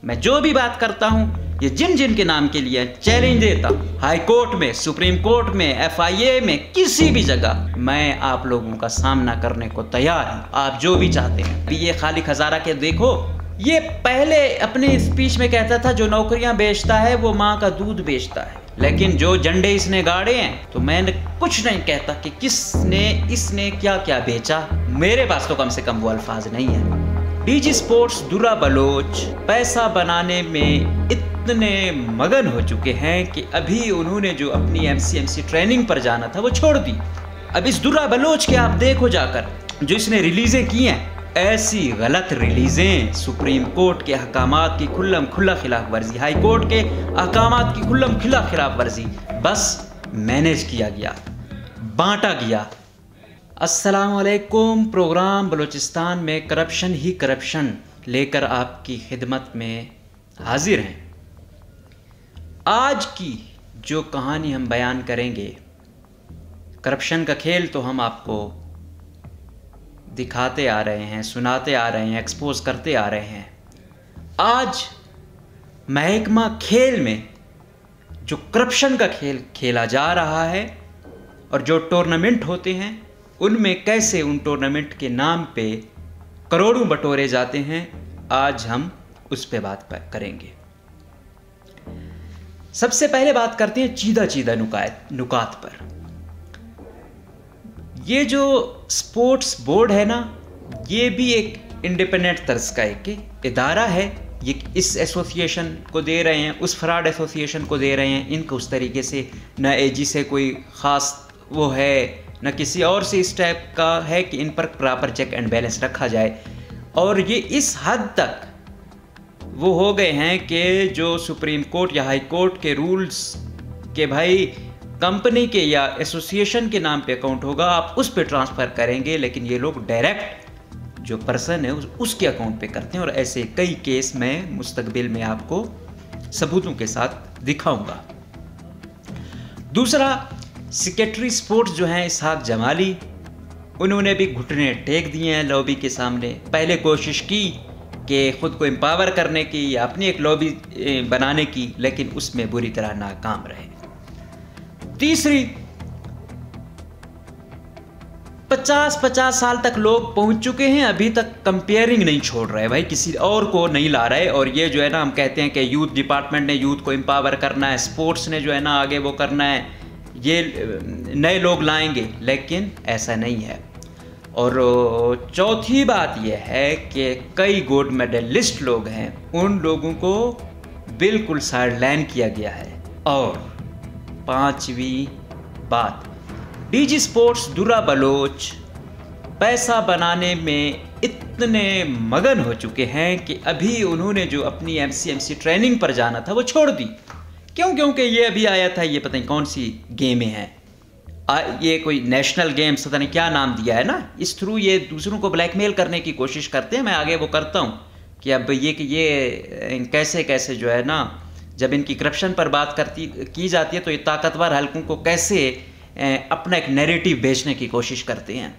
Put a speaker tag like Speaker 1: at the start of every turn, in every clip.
Speaker 1: मैं जो भी बात करता हूँ ये जिन जिन के नाम के लिए चैलेंज देता हूँ, हाई कोर्ट में, सुप्रीम कोर्ट में, FIA में, किसी भी जगह मैं आप लोगों का सामना करने को तैयार हूँ। आप जो भी चाहते हैं। अभी ये खालिक हज़ारा के देखो, ये पहले अपने स्पीच में कहता था जो नौकरियां बेचता है वो माँ का दूध बेचता है, लेकिन जो झंडे इसने गाड़े हैं तो मैंने कुछ नहीं कहता कि किसने इसने क्या क्या बेचा। मेरे पास तो कम से कम वो अल्फाज नहीं है। DG स्पोर्ट्स दुर्रा बलोच पैसा बनाने में इतने मगन हो चुके हैं कि अभी उन्होंने जो अपनी MCMC ट्रेनिंग पर जाना था वो छोड़ दी। अब इस दुर्रा बलोच के आप देखो जाकर जो इसने रिलीजें की हैं, ऐसी गलत रिलीजें, सुप्रीम कोर्ट के अहकामात की खुल्लम खुल्ला खिलाफ वर्जी, हाई कोर्ट के अहकामात की खुल्लम खुल्ला खिलाफ वर्जी, बस मैनेज किया गया, बांटा गया। अस्सलाम वालेकुम। प्रोग्राम बलूचिस्तान में करप्शन ही करप्शन लेकर आपकी खिदमत में हाजिर हैं। आज की जो कहानी हम बयान करेंगे, करप्शन का खेल तो हम आपको दिखाते आ रहे हैं, सुनाते आ रहे हैं, एक्सपोज करते आ रहे हैं। आज महकमा खेल में जो करप्शन का खेल खेला जा रहा है और जो टूर्नामेंट होते हैं उनमें कैसे उन टूर्नामेंट के नाम पे करोड़ों बटोरे जाते हैं, आज हम उस पे बात करेंगे। सबसे पहले बात करते हैं चीदा चीदा नुकात पर। ये जो स्पोर्ट्स बोर्ड है ना, ये भी एक इंडिपेंडेंट तर्ज का एक इदारा है। ये इस एसोसिएशन को दे रहे हैं, उस फ्रॉड एसोसिएशन को दे रहे हैं। इनको उस तरीके से न AG से कोई ख़ास वो है, न किसी और से इस टाइप का है कि इन पर प्रॉपर चेक एंड बैलेंस रखा जाए। और ये इस हद तक वो हो गए हैं कि जो सुप्रीम कोर्ट या हाई कोर्ट के रूल्स के भाई कंपनी के या एसोसिएशन के नाम पे अकाउंट होगा, आप उस पे ट्रांसफ़र करेंगे, लेकिन ये लोग डायरेक्ट जो पर्सन है उसके अकाउंट पे करते हैं। और ऐसे कई केस मैं मुस्तकबिल में आपको सबूतों के साथ दिखाऊंगा। दूसरा, सेक्रेटरी स्पोर्ट्स जो हैं इसहाक जमाली, उन्होंने भी घुटने टेक दिए हैं लॉबी के सामने। पहले कोशिश की कि ख़ुद को एम्पावर करने की या अपनी एक लॉबी बनाने की, लेकिन उसमें बुरी तरह नाकाम रहे। तीसरी, 50-50 साल तक लोग पहुंच चुके हैं, अभी तक कंपेयरिंग नहीं छोड़ रहे भाई, किसी और को नहीं ला रहे। और ये जो है ना, हम कहते हैं कि यूथ डिपार्टमेंट ने यूथ को एम्पावर करना है, स्पोर्ट्स ने जो है ना आगे वो करना है, ये नए लोग लाएंगे, लेकिन ऐसा नहीं है। और चौथी बात यह है कि कई गोल्ड मेडलिस्ट लोग हैं, उन लोगों को बिल्कुल साइडलाइन किया गया है। और पांचवी बात, DG स्पोर्ट्स दुर्रा बलोच पैसा बनाने में इतने मगन हो चुके हैं कि अभी उन्होंने जो अपनी MCMC ट्रेनिंग पर जाना था वो छोड़ दी। क्योंकि ये अभी आया था, ये पता नहीं कौन सी गेमें हैं, ये कोई नेशनल गेम्स पता नहीं क्या नाम दिया है ना, इस थ्रू ये दूसरों को ब्लैकमेल करने की कोशिश करते हैं। मैं आगे वो करता हूँ कि अब ये कैसे कैसे जो है ना, जब इनकी करप्शन पर बात की जाती है तो ये ताकतवर हलकों को कैसे अपना एक नैरेटिव बेचने की कोशिश करते हैं।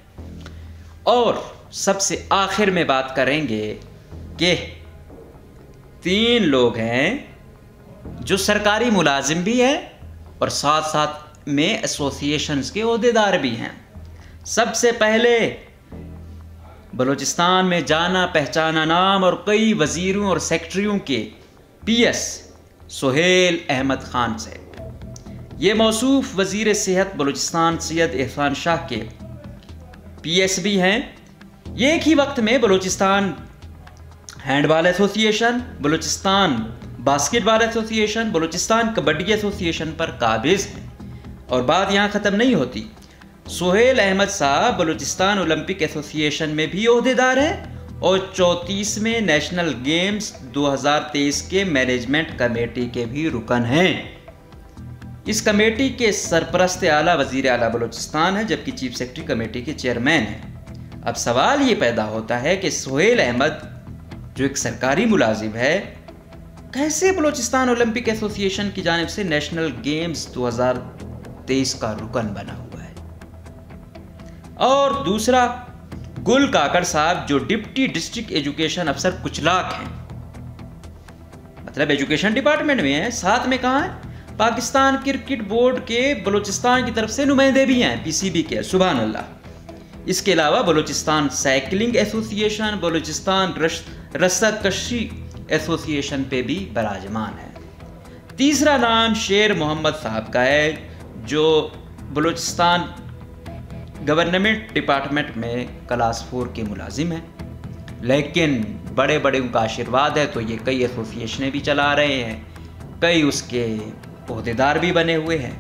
Speaker 1: और सबसे आखिर में बात करेंगे कि 3 लोग हैं जो सरकारी मुलाजिम भी हैं और साथ साथ में एसोसिएशंस के ओहदेदार भी हैं। सबसे पहले बलूचिस्तान में जाना पहचाना नाम और कई वजीरों और सेक्रेटरियों के PS सुहेल अहमद खान से। ये मौसूफ वजीर सेहत बलूचिस्तान सैयद इरफान शाह के PS भी हैं। ये एक ही वक्त में Balochistan handball association, Balochistan basketball association, Balochistan kabaddi association पर काबिज हैं। और बात यहाँ ख़त्म नहीं होती, सुहेल अहमद साहब बलूचिस्तान ओलंपिक एसोसिएशन में भी ओहदेदार हैं और 34वें नेशनल गेम्स 2023 के मैनेजमेंट कमेटी के भी रुकन हैं। इस कमेटी के सरपरस्त आला वजीर आला बलूचिस्तान है, जबकि चीफ सेक्रेटरी कमेटी के चेयरमैन हैं। अब सवाल ये पैदा होता है कि सुहेल अहमद जो एक सरकारी मुलाजिम है, कैसे बलूचिस्तान ओलंपिक एसोसिएशन की जानिब से नेशनल गेम्स 2023 का रुकन बना हुआ है। और दूसरा, गुल काकड़ साहब जो डिप्टी डिस्ट्रिक्ट एजुकेशन अफसर कुचलाक हैं, मतलब एजुकेशन डिपार्टमेंट में है, साथ में कहाँ है, पाकिस्तान क्रिकेट बोर्ड के बलूचिस्तान की तरफ से नुमाइंदे भी हैं, पीसीबी के, सुभान अल्लाह। इसके अलावा बलूचिस्तान साइकिलिंग एसोसिएशन, बलूचिस्तान रस्साकशी एसोसिएशन पे भी बराजमान है। तीसरा नाम शेर मोहम्मद साहब का है, जो बलूचिस्तान गवर्नमेंट डिपार्टमेंट में क्लास 4 के मुलाजिम हैं, लेकिन बड़े बड़े उनका आशीर्वाद है तो ये कई एसोसिएशनें भी चला रहे हैं, कई उसके ओहदेदार भी बने हुए हैं,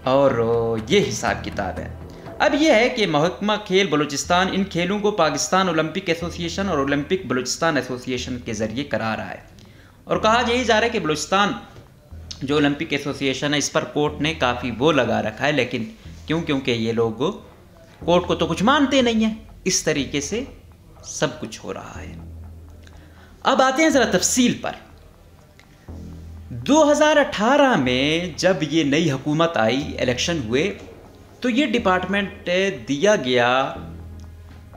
Speaker 1: और ये हिसाब किताब है। अब यह है कि महकमा खेल बलूचिस्तान इन खेलों को पाकिस्तान ओलंपिक एसोसिएशन और ओलंपिक बलूचिस्तान एसोसिएशन के ज़रिए करा रहा है, और कहा यही जा रहा है कि बलूचिस्तान जो ओलंपिक एसोसिएशन है इस पर कोर्ट ने काफ़ी वो लगा रखा है, लेकिन क्योंकि ये लोग कोर्ट को तो कुछ मानते नहीं हैं, इस तरीके से सब कुछ हो रहा है। अब आते हैं ज़रा तफसील पर। 2018 में जब ये नई हुकूमत आई, इलेक्शन हुए, तो ये डिपार्टमेंट दिया गया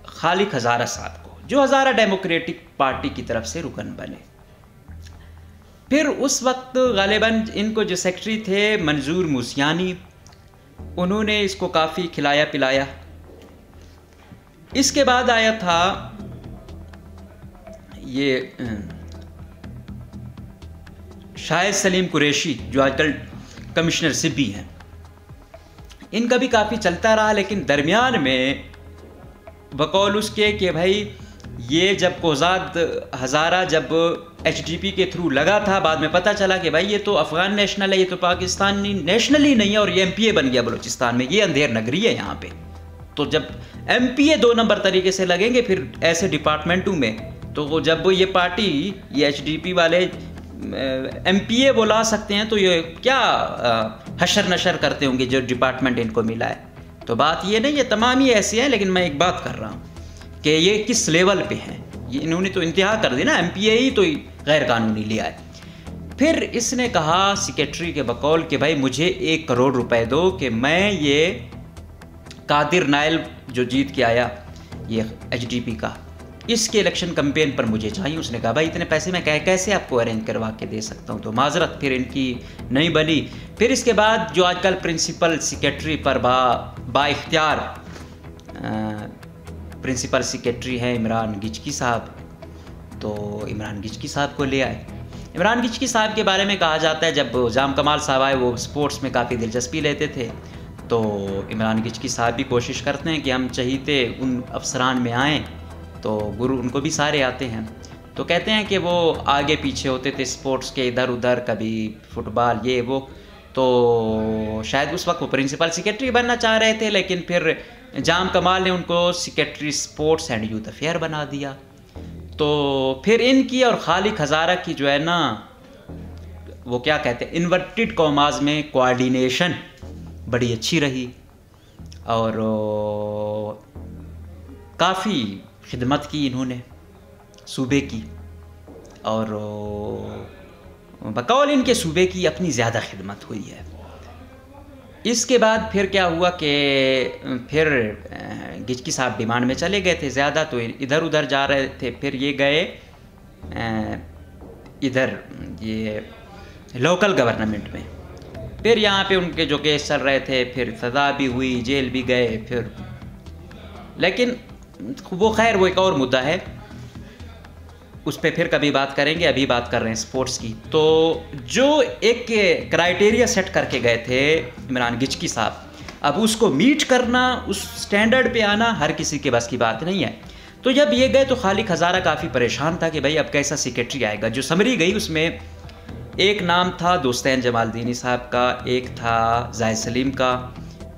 Speaker 1: खालिक हज़ारा साहब को, जो हज़ारा डेमोक्रेटिक पार्टी की तरफ से रुकन बने। फिर उस वक्त गालिबन इनको जो सेक्रेटरी थे मंजूर मूसियानी, उन्होंने इसको काफ़ी खिलाया पिलाया। इसके बाद आया था ये शाहिद सलीम कुरैशी, जो आजकल कमिश्नर सिब्बी हैं, इनका भी काफ़ी चलता रहा, लेकिन दरमियान में बकौल उसके कि भाई ये जब कोजाद हज़ारा जब HDP के थ्रू लगा था, बाद में पता चला कि भाई ये तो अफ़गान नेशनल है, ये तो पाकिस्तानी नेशनल ही नहीं है, और ये MPA बन गया बलूचिस्तान में, ये अंधेर नगरी है यहाँ पे। तो जब MPA 2 नंबर तरीके से लगेंगे फिर ऐसे डिपार्टमेंटों में, तो जब ये पार्टी ये HDP वाले MPA बुला सकते हैं तो ये क्या हशर नशर करते होंगे जो डिपार्टमेंट इनको मिला है। तो बात ये नहीं, ये तमाम ही ऐसे हैं, लेकिन मैं एक बात कर रहा हूँ कि ये किस लेवल पे हैं। ये इन्होंने तो इंतहा कर दी ना, MPA ही तो गैर कानूनी लिया है। फिर इसने कहा सेक्रेटरी के बकौल कि भाई मुझे 1 करोड़ रुपए दो कि मैं ये कादिर नायल जो जीत के आया ये HDP का, इसके इलेक्शन कैंपेन पर मुझे चाहिए। उसने कहा भाई इतने पैसे मैं कैसे आपको अरेंज करवा के दे सकता हूँ, तो माजरत फिर इनकी नहीं बनी। फिर इसके बाद जो आजकल प्रिंसिपल सेक्रेटरी पर बाइख्तियार प्रिंसिपल सेक्रेटरी हैं इमरान गिचकी साहब, तो इमरान गिचकी साहब को ले आए। इमरान गिचकी साहब के बारे में कहा जाता है जब जाम कमाल साहब आए वो स्पोर्ट्स में काफ़ी दिलचस्पी लेते थे, तो इमरान गिचकी साहब भी कोशिश करते हैं कि हम चहीते उन अफसरान में आएँ, तो गुरु उनको भी सारे आते हैं। तो कहते हैं कि वो आगे पीछे होते थे स्पोर्ट्स के, इधर उधर, कभी फुटबॉल ये वो, तो शायद उस वक्त वो प्रिंसिपल सेक्रेटरी बनना चाह रहे थे, लेकिन फिर जाम कमाल ने उनको secretary sports and youth affair बना दिया। तो फिर इनकी और खालिक हज़ारा की जो है ना, वो क्या कहते हैं, इन्वर्टेड कॉमास में कोऑर्डिनेशन बड़ी अच्छी रही, और काफ़ी खिदमत की इन्होंने सूबे की, और बकौल इनके सूबे की अपनी ज़्यादा खिदमत हुई है। इसके बाद फिर क्या हुआ कि फिर गिचकी साहब डिमांड में चले गए थे ज़्यादा, तो इधर उधर जा रहे थे। फिर ये गए इधर ये लोकल गवर्नमेंट में, फिर यहाँ पे उनके जो केस चल रहे थे, फिर सज़ा भी हुई, जेल भी गए फिर, लेकिन वो खैर वो एक और मुद्दा है, उस पर फिर कभी बात करेंगे। अभी बात कर रहे हैं स्पोर्ट्स की। तो जो एक क्राइटेरिया सेट करके गए थे इमरान गिचकी साहब, अब उसको मीट करना, उस स्टैंडर्ड पे आना हर किसी के बस की बात नहीं है। तो जब ये गए तो खालिक हज़ारा काफ़ी परेशान था कि भाई अब कैसा सेक्रेटरी आएगा। जो समरी गई उसमें एक नाम था दोस्तैन जमालदीनी साहब का, एक था जाहिद सलीम का,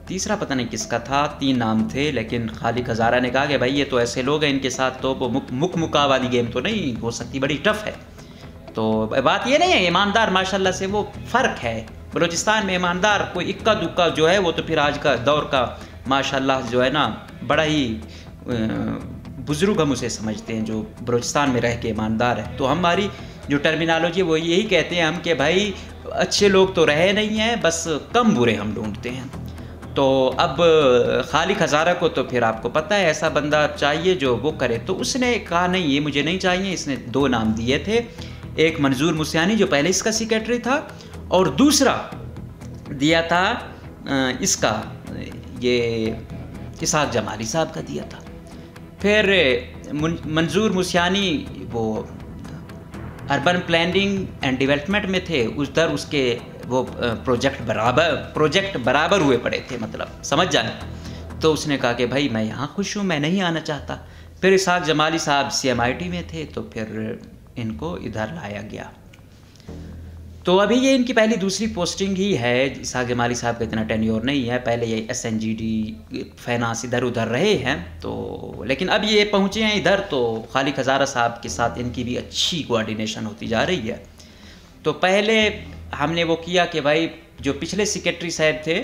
Speaker 1: तीसरा पता नहीं किसका था, 3 नाम थे। लेकिन खालिक हज़ारा ने कहा कि भाई ये तो ऐसे लोग हैं, इनके साथ तो वो मुका वाली गेम तो नहीं हो सकती, बड़ी टफ है। तो बात ये नहीं है, ईमानदार माशाल्लाह से वो फ़र्क है बलूचिस्तान में, ईमानदार कोई इक्का दुक्का जो है वो तो फिर आज का दौर का माशाल्लाह जो है ना बड़ा ही बुज़ुर्ग हम उसे समझते हैं, जो बलूचिस्तान में रह के ईमानदार है। तो हमारी जो टर्मिनोलॉजी वो यही कहते हैं हम कि भाई अच्छे लोग तो रहे नहीं हैं, बस कम बुरे हम ढूंढते हैं। तो अब खालिक हज़ारा को तो फिर आपको पता है ऐसा बंदा चाहिए जो वो करे, तो उसने कहा नहीं ये मुझे नहीं चाहिए। इसने 2 नाम दिए थे, एक मंजूर मुस्यानी जो पहले इसका सेक्रेटरी था, और दूसरा दिया था इसका ये इसहाक जमाली साहब का दिया था। फिर मंजूर मुस्यानी वो अर्बन प्लानिंग एंड डेवलपमेंट में थे, उधर उसके वो प्रोजेक्ट बराबर हुए पड़े थे, मतलब समझ जाए। तो उसने कहा कि भाई मैं यहाँ खुश हूँ, मैं नहीं आना चाहता। फिर इसहाक जमाली साहब CMIT में थे, तो फिर इनको इधर लाया गया। तो अभी ये इनकी पहली दूसरी पोस्टिंग ही है। इसहाक जमाली साहब का इतना टेन्योर नहीं है, पहले ये SNGD फाइनेंस इधर उधर रहे हैं, तो लेकिन अब ये पहुँचे हैं इधर, तो खालिक हज़ारा साहब के साथ इनकी भी अच्छी कोऑर्डिनेशन होती जा रही है। तो पहले हमने वो किया कि भाई जो पिछले सेक्रेटरी साहब थे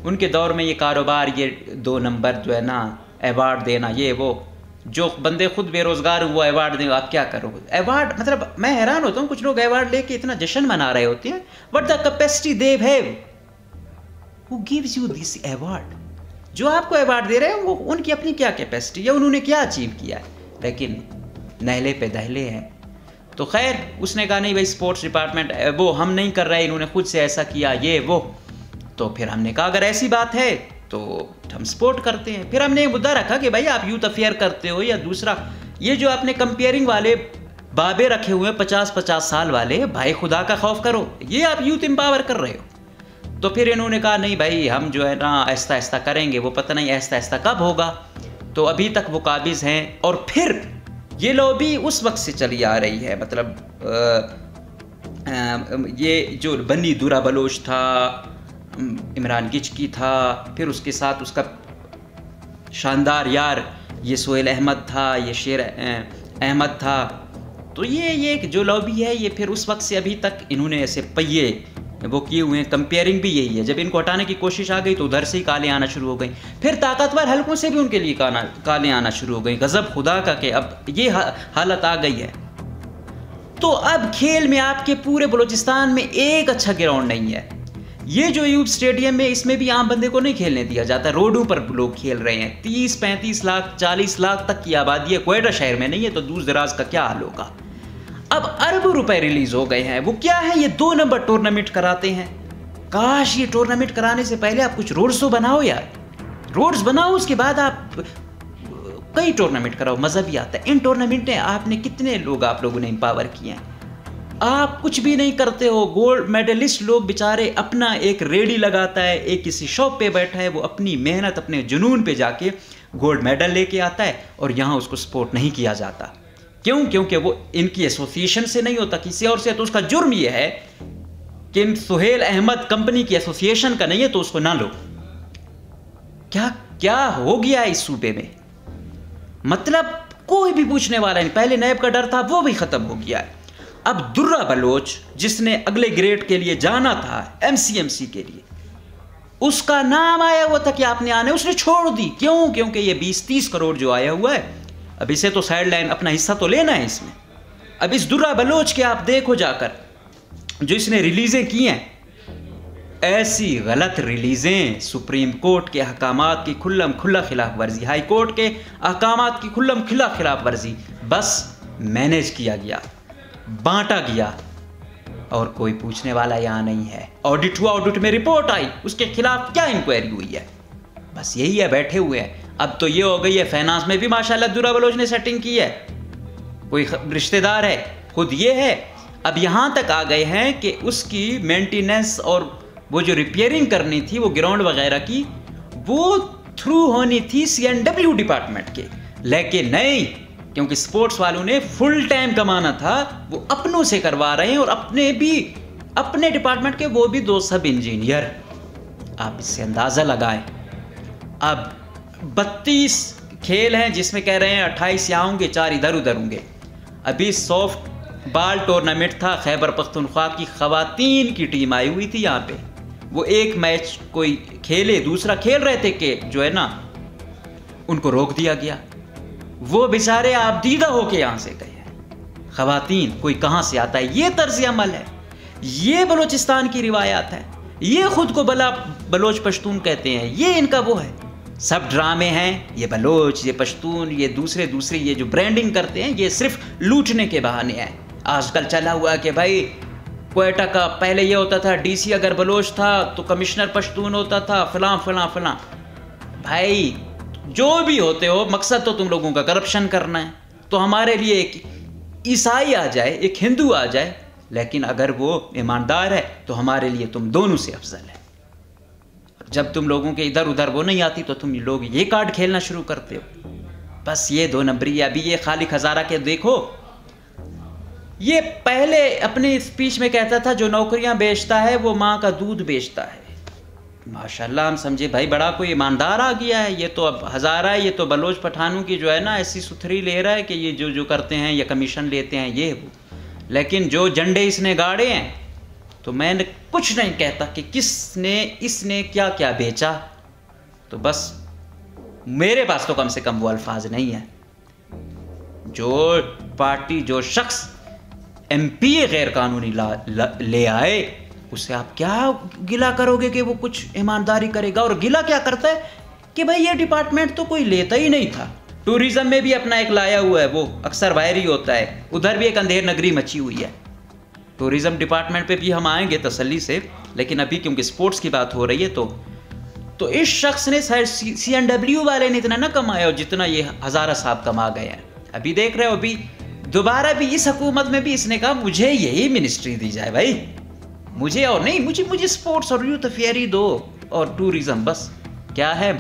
Speaker 1: उनके दौर में ये कारोबार, ये 2 नंबर जो है ना अवार्ड देना, ये वो जो बंदे खुद बेरोज़गार हुआ अवार्ड देंगे, आप क्या करोगे अवार्ड। मतलब मैं हैरान होता हूँ, कुछ लोग अवार्ड लेके इतना जश्न मना रहे होते हैं, but the capacity they have, who gives you this award. जो आपको अवार्ड दे रहे हैं वो उनकी अपनी क्या कैपेसिटी है, उन्होंने क्या अचीव किया है, लेकिन नहले पे दहले हैं। तो खैर उसने कहा नहीं भाई स्पोर्ट्स डिपार्टमेंट वो हम नहीं कर रहे, इन्होंने खुद से ऐसा किया ये वो। तो फिर हमने कहा अगर ऐसी बात है तो हम सपोर्ट करते हैं। फिर हमने ये मुद्दा रखा कि भाई आप यूथ अफेयर करते हो या दूसरा ये जो आपने कंपेयरिंग वाले बाबे रखे हुए हैं 50-50 साल वाले, भाई खुदा का खौफ करो, ये आप यूथ एम्पावर कर रहे हो। तो फिर इन्होंने कहा नहीं भाई हम जो है ना आहिस्ता आहिस्ता करेंगे, वो पता नहीं आहिस्ता आहिस्ता कब होगा। तो अभी तक वो काबिज़ हैं। और फिर ये लॉबी उस वक्त से चली आ रही है, मतलब ये जो बनी दूरा बलोच था, इमरान गिचकी था, फिर उसके साथ उसका शानदार यार ये सोहेल अहमद था, ये शेर अहमद था। तो ये जो लॉबी है ये फिर उस वक्त से अभी तक इन्होंने ऐसे पहिए वो किए हुए हैं। कंपेयरिंग भी यही है, जब इनको हटाने की कोशिश आ गई तो उधर से ही काले आना शुरू हो गई, फिर ताकतवर हलकों से भी उनके लिए काले आना शुरू हो गई। गजब खुदा का कि अब ये हालत आ गई है। तो अब खेल में आपके पूरे बलूचिस्तान में एक अच्छा ग्राउंड नहीं है। ये जो यूथ स्टेडियम है इसमें भी आम बंदे को नहीं खेलने दिया जाता, रोडों पर लोग खेल रहे हैं। 30-35 लाख 40 लाख तक की आबादी है, क्वेटा शहर में नहीं है, तो दूर दराज का क्या हाल होगा। अब अरबों रुपए रिलीज हो गए हैं। वो क्या है, ये 2 नंबर टूर्नामेंट कराते हैं। काश ये टूर्नामेंट कराने से पहले आप कुछ रोड्स तो बनाओ यार, रोड्स बनाओ, उसके बाद आप कई टूर्नामेंट कराओ, मजा भी आता है। इन टूर्नामेंट में आपने कितने लोग आप लोगों ने एम्पावर किए हैं, आप कुछ भी नहीं करते हो। गोल्ड मेडलिस्ट लोग बेचारे अपना एक रेडी लगाता है, एक किसी शॉप पे बैठा है, वो अपनी मेहनत अपने जुनून पे जाके गोल्ड मेडल लेके आता है, और यहाँ उसको सपोर्ट नहीं किया जाता। क्यों? क्योंकि वो इनकी एसोसिएशन से नहीं होता, किसी और से। तो उसका जुर्म ये है कि सोहेल अहमद कंपनी की एसोसिएशन का नहीं है, तो उसको ना लो। क्या क्या हो गया है इस सूबे में, मतलब कोई भी पूछने वाला नहीं। पहले नैब का डर था, वो भी खत्म हो गया है। अब दुर्रा बलोच जिसने अगले ग्रेड के लिए जाना था, MCMC के लिए, उसका नाम आया हुआ था कि आपने आने, उसने छोड़ दी। क्यों? क्योंकि ये 20-30 करोड़ जो आया हुआ है, अब इसे तो साइड लाइन अपना हिस्सा तो लेना है इसमें। अब इस दुर्रा बलोच के आप देखो जाकर जो इसने रिलीजें की हैं, ऐसी गलत रिलीजें, सुप्रीम कोर्ट के अहकामात की खुल्लम खुल्ला खिलाफ वर्जी, हाई कोर्ट के अहकामात की खुल्लम खुल्ला खिलाफ वर्जी, बस मैनेज किया गया, बांटा गया, और कोई पूछने वाला यहाँ नहीं है। ऑडिट हुआ, ऑडिट में रिपोर्ट आई, उसके खिलाफ क्या इंक्वायरी हुई है, बस यही है, बैठे हुए हैं। अब तो ये हो गई है, फाइनेंस में भी माशाल्लाह दुर्रा बलोच ने सेटिंग की है, कोई रिश्तेदार है, खुद ये है। अब यहाँ तक आ गए हैं कि उसकी मेंटेनेंस और वो जो रिपेयरिंग करनी थी, वो ग्राउंड वगैरह की, वो थ्रू होनी थी CNW डिपार्टमेंट के, लेकिन नहीं, क्योंकि स्पोर्ट्स वालों ने फुल टाइम कमाना था, वो अपनों से करवा रहे हैं, और अपने डिपार्टमेंट के वो भी 2 सब इंजीनियर। आप इससे अंदाज़ा लगाएं। अब 32 खेल हैं जिसमें कह रहे हैं 28 यहाँ होंगे, 4 इधर उधर होंगे। अभी सॉफ्ट बॉल टूर्नामेंट था, खैबर पख्तूनख्वा की ख़वातीन की टीम आई हुई थी यहाँ पे। वो एक मैच कोई खेले, दूसरा खेल रहे थे कि जो है ना उनको रोक दिया गया। वो बेचारे आप दीदा होके यहाँ से गए हैं। ख़वातीन कोई कहाँ से आता है, ये तर्ज अमल है, ये बलोचिस्तान की रिवायात है, ये खुद को बलोच पश्तून कहते हैं, ये इनका वो है। सब ड्रामे हैं, ये बलोच, ये पश्तून, ये दूसरे ये जो ब्रांडिंग करते हैं, ये सिर्फ लूटने के बहाने हैं। आजकल चला हुआ है कि भाई क्वेटा का पहले ये होता था डीसी अगर बलोच था तो कमिश्नर पश्तून होता था, फलां फलां फलां। भाई जो भी होते हो, मकसद तो तुम लोगों का करप्शन करना है। तो हमारे लिए एक ईसाई आ जाए, एक हिंदू आ जाए, लेकिन अगर वो ईमानदार है तो हमारे लिए तुम दोनों से अफजल है। जब तुम लोगों के इधर उधर वो नहीं आती तो तुम लोग ये कार्ड खेलना शुरू करते हो। बस ये 2 नंबरी। अभी ये खालिक हज़ारा के देखो, ये पहले अपनी स्पीच में कहता था जो नौकरियां बेचता है वो माँ का दूध बेचता है। माशाल्लाह, हम समझे भाई बड़ा कोई ईमानदार आ गया है। ये तो अब हज़ारा है, ये तो बलोच पठानों की जो है ना ऐसी सुथरी ले रहा है कि ये जो जो करते हैं या कमीशन लेते हैं ये वो। लेकिन जो झंडे इसने गाड़े हैं तो मैंने कुछ नहीं कहता कि किसने इसने क्या क्या बेचा। तो बस मेरे पास तो कम से कम वो अल्फाज नहीं है। जो पार्टी, जो शख्स MP गैर कानूनी ले आए, उससे आप क्या गिला करोगे कि वो कुछ ईमानदारी करेगा। और गिला क्या करता है कि भाई ये डिपार्टमेंट तो कोई लेता ही नहीं था। टूरिज्म में भी अपना एक लाया हुआ है, वो अक्सर बाहर ही होता है। उधर भी एक अंधेर नगरी मची हुई है। टूरिज्म डिपार्टमेंट पे भी हम आएंगे तसल्ली से, लेकिन अभी क्योंकि स्पोर्ट्स की बात हो रही है तो इस शख्स ने शायद CNW वाले ने इतना ना कमाया जितना ये हज़ारा साहब कमा गए हैं। अभी देख रहे हो, अभी दोबारा भी इस हुकूमत में भी इसने कहा मुझे यही मिनिस्ट्री दी जाए भाई, मुझे और नहीं, मुझे स्पोर्ट्स और यूथ अफेयर ही दो और टूरिज्म। बस क्या है,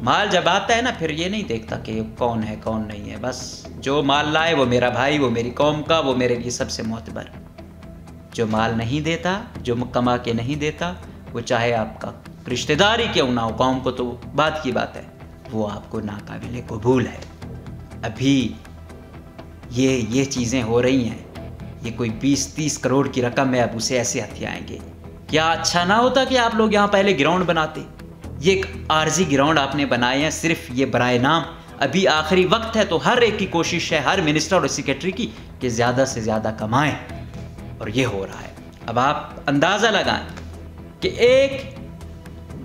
Speaker 1: माल जब आता है ना फिर ये नहीं देखता कि कौन है कौन नहीं है। बस जो माल लाए वो मेरा भाई, वो मेरी कौम का, वो मेरे लिए सबसे मोतबर। जो माल नहीं देता, जो कमा के नहीं देता, वो चाहे आपका रिश्तेदार ही क्यों ना हो, कौम को तो बात की बात है, वो आपको नाकाबिले कबूल है। अभी ये चीज़ें हो रही हैं, ये कोई 20-30 करोड़ की रकम है, अब उसे ऐसे हथियाएंगे। क्या अच्छा ना होता कि आप लोग यहाँ पहले ग्राउंड बनाते। ये एक आर्जी ग्राउंड आपने बनाए हैं सिर्फ ये बराए नाम। अभी आखिरी वक्त है तो हर एक की कोशिश है, हर मिनिस्टर और सेक्रेटरी की, कि ज़्यादा से ज़्यादा कमाएं, और ये हो रहा है। अब आप अंदाज़ा लगाएं कि एक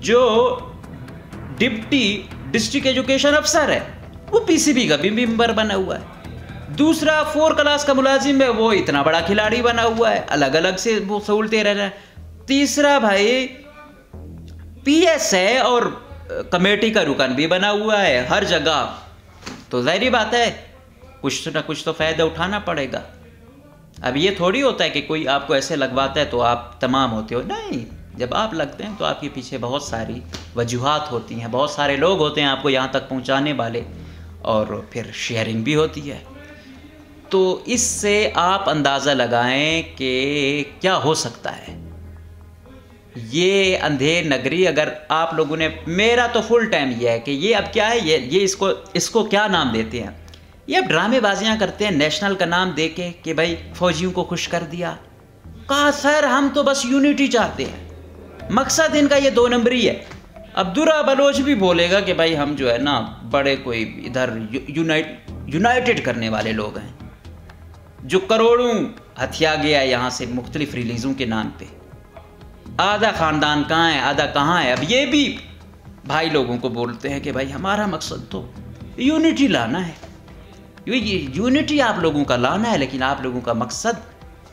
Speaker 1: जो डिप्टी डिस्ट्रिक्ट एजुकेशन अफसर है वो PCB का भी मेंबर बना हुआ है। दूसरा 4 क्लास का मुलाजिम है, वो इतना बड़ा खिलाड़ी बना हुआ है, अलग अलग से वो सहूलतें रह रहा है। तीसरा भाई PS है और कमेटी का रुकन भी बना हुआ है हर जगह। तो जाहिर बात है कुछ ना कुछ तो फ़ायदा उठाना पड़ेगा। अब ये थोड़ी होता है कि कोई आपको ऐसे लगवाता है तो आप तमाम होते हो, नहीं। जब आप लगते हैं तो आपके पीछे बहुत सारी वजूहात होती हैं, बहुत सारे लोग होते हैं आपको यहाँ तक पहुँचाने वाले, और फिर शेयरिंग भी होती है। तो इससे आप अंदाज़ा लगाएं कि क्या हो सकता है। ये अंधेर नगरी, अगर आप लोगों ने, मेरा तो फुल टाइम ये है कि ये अब क्या है, ये इसको क्या नाम देते हैं। ये अब ड्रामेबाजियाँ करते हैं नेशनल का नाम दे के कि भाई फौजियों को खुश कर दिया। कहा सर हम तो बस यूनिटी चाहते हैं, मकसद इनका ये 2 नंबरी है। अब दुरा बलोच भी बोलेगा कि भाई हम जो है ना बड़े कोई इधर यूनाइटेड करने वाले लोग हैं, जो करोड़ों हथिया गया यहाँ से मुख्तलिफ रिलीज़ों के नाम पे। आधा ख़ानदान कहाँ है, आधा कहाँ है। अब ये भी भाई लोगों को बोलते हैं कि भाई हमारा मकसद तो यूनिटी लाना है, ये यूनिटी आप लोगों का लाना है, लेकिन आप लोगों का मकसद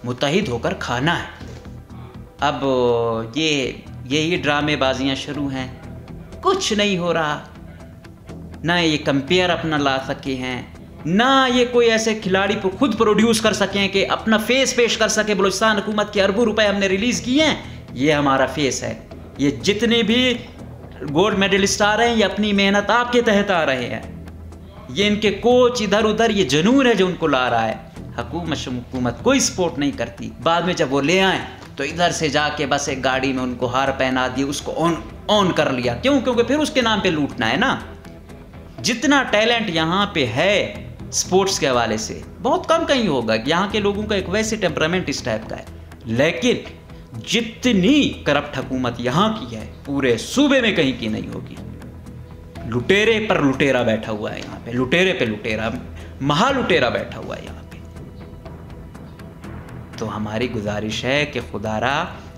Speaker 1: मुत्तहिद होकर खाना है। अब ये ड्रामेबाजियाँ शुरू हैं, कुछ नहीं हो रहा। ना ये कंपेयर अपना ला सके हैं, ना ये कोई ऐसे खिलाड़ी को खुद प्रोड्यूस कर सकें कि अपना फेस पेश कर सके। बलूचिस्तान हुकूमत के अरबों रुपए हमने रिलीज़ किए हैं, ये हमारा फेस है। ये जितने भी गोल्ड मेडलिस्ट आ रहे हैं ये अपनी मेहनत आपके तहत आ रहे हैं। ये इनके कोच इधर उधर, ये जुनून है जो उनको ला रहा है। हुकूमत कोई सपोर्ट नहीं करती। बाद में जब वो ले आए तो इधर से जाके बस एक गाड़ी में उनको हार पहना दी, उसको ऑन कर लिया। क्यों? क्योंकि फिर उसके नाम पे लूटना है ना। जितना टैलेंट यहाँ पे है स्पोर्ट्स के हवाले से बहुत कम कहीं होगा। यहाँ के लोगों का एक वैसे टेम्परामेंट इस टाइप का है, लेकिन जितनी करप्ट हुकूमत यहाँ की है पूरे सूबे में कहीं की नहीं होगी। लुटेरे पर लुटेरा बैठा हुआ है यहाँ पे, लुटेरे पे लुटेरा, महा लुटेरा बैठा हुआ है यहाँ पे। तो हमारी गुजारिश है कि खुदारा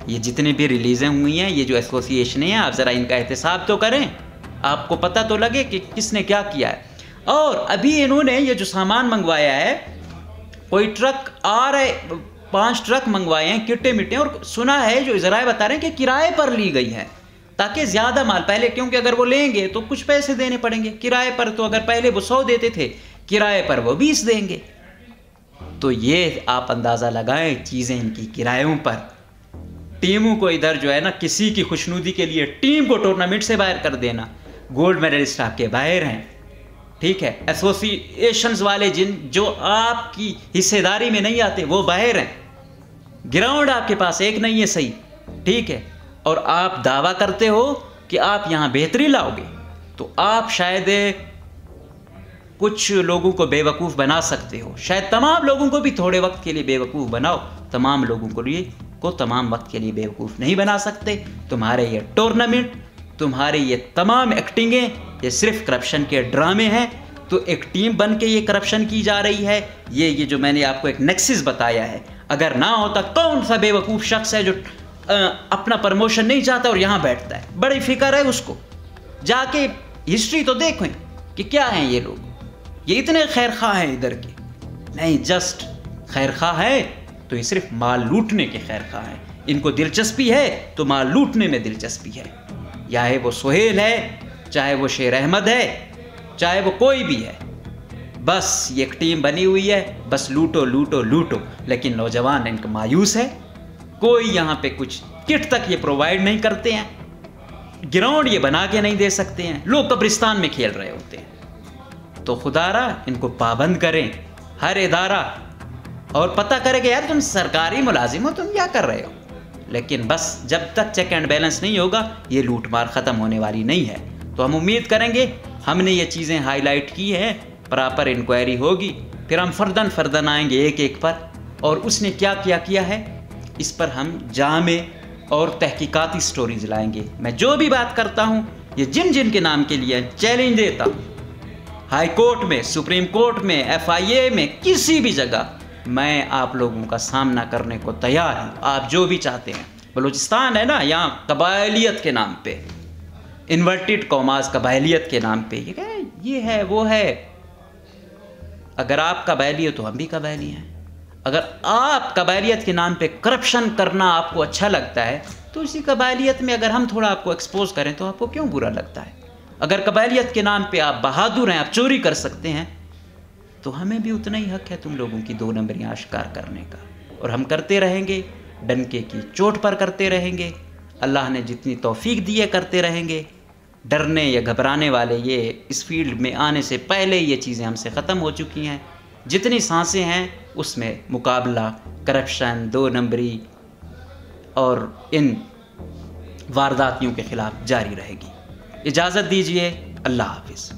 Speaker 1: ये जितनी भी रिलीज़ें हुई हैं, ये जो एसोसिएशन है, आप ज़रा इनका एहतसाब तो करें, आपको पता तो लगे कि किसने क्या किया है। और अभी इन्होंने ये जो सामान मंगवाया है कोई ट्रक आ रहे, 5 ट्रक मंगवाए हैं किट्टे मिट्टे, और सुना है जो ज़राए बता रहे हैं कि किराए पर ली गई है ताकि ज़्यादा माल पहले, क्योंकि अगर वो लेंगे तो कुछ पैसे देने पड़ेंगे किराए पर, तो अगर पहले वो 100 देते थे किराए पर वो 20 देंगे। तो ये आप अंदाज़ा लगाएं चीज़ें इनकी किरायों पर। टीमों को इधर जो है ना, किसी की खुशनुदी के लिए टीम को टूर्नामेंट से बाहर कर देना। गोल्ड मेडलिस्ट आपके बाहर हैं, ठीक है, एसोसिएशंस वाले जो आपकी हिस्सेदारी में नहीं आते वो बाहर हैं, ग्राउंड आपके पास एक नहीं है सही, ठीक है, और आप दावा करते हो कि आप यहाँ बेहतरी लाओगे। तो आप शायद कुछ लोगों को बेवकूफ़ बना सकते हो, शायद तमाम लोगों को भी थोड़े वक्त के लिए बेवकूफ़ बनाओ, तमाम लोगों को तमाम वक्त के लिए बेवकूफ़ नहीं बना सकते। तुम्हारे ये टूर्नामेंट, तुम्हारे ये तमाम एक्टिंगें, ये सिर्फ करप्शन के ड्रामे हैं। तो एक टीम बन के ये करप्शन की जा रही है। ये जो मैंने आपको एक नेक्सिस बताया है, अगर ना होता कौन सा बेवकूफ़ शख्स है जो अपना प्रमोशन नहीं चाहता और यहाँ बैठता है, बड़ी फिक्र है उसको। जाके हिस्ट्री तो देखें कि क्या हैं ये लोग, ये इतने खैर खा हैं इधर के नहीं, जस्ट खैर खा है तो ये सिर्फ माल लूटने के खैर खा हैं। इनको दिलचस्पी है तो माल लूटने में दिलचस्पी है, चाहे वो सुहेल है, चाहे वो शेर अहमद है, चाहे वो कोई भी है, बस ये एक टीम बनी हुई है, बस लूटो लूटो लूटो। लेकिन नौजवान इनका मायूस है, कोई यहाँ पे कुछ किट तक ये प्रोवाइड नहीं करते हैं, ग्राउंड ये बना के नहीं दे सकते हैं, लोग कब्रिस्तान में खेल रहे होते हैं। तो खुदारा इनको पाबंद करें हर इदारा, और पता करें कि यार तुम सरकारी मुलाजिम हो, तुम क्या कर रहे हो। लेकिन बस जब तक चेक एंड बैलेंस नहीं होगा ये लूट मार ख़त्म होने वाली नहीं है। तो हम उम्मीद करेंगे, हमने ये चीज़ें हाईलाइट की हैं, प्रॉपर इंक्वायरी होगी, फिर हम फर्दन आएंगे एक एक पर, और उसने क्या किया है इस पर हम जामे और तहकीकाती स्टोरीज लाएंगे। मैं जो भी बात करता हूँ ये जिन के नाम के लिए चैलेंज देता हूँ, हाई कोर्ट में, सुप्रीम कोर्ट में, FIA में, किसी भी जगह मैं आप लोगों का सामना करने को तैयार हूँ। आप जो भी चाहते हैं, बलूचिस्तान है ना, यहाँ कबायलियत के नाम पे, इन्वर्टेड कॉमास कबायलियत के नाम पे ये है वो है। अगर आप कबायली हो तो हम भी कबायली हैं। अगर आप कबायलियत के नाम पे करप्शन करना आपको अच्छा लगता है तो इसी कबायलियत में अगर हम थोड़ा आपको एक्सपोज करें तो आपको क्यों बुरा लगता है। अगर कबायलियत के नाम पे आप बहादुर हैं, आप चोरी कर सकते हैं, तो हमें भी उतना ही हक है तुम लोगों की 2 नंबरियाँ आश्कार करने का, और हम करते रहेंगे, डंके की चोट पर करते रहेंगे। अल्लाह ने जितनी तौफीक दी है करते रहेंगे। डरने या घबराने वाले ये इस फील्ड में आने से पहले ये चीज़ें हमसे ख़त्म हो चुकी हैं। जितनी सांसें हैं उसमें मुकाबला करप्शन, 2 नंबरी और इन वारदातियों के ख़िलाफ़ जारी रहेगी। इजाज़त दीजिए, अल्लाह हाफ़िज़।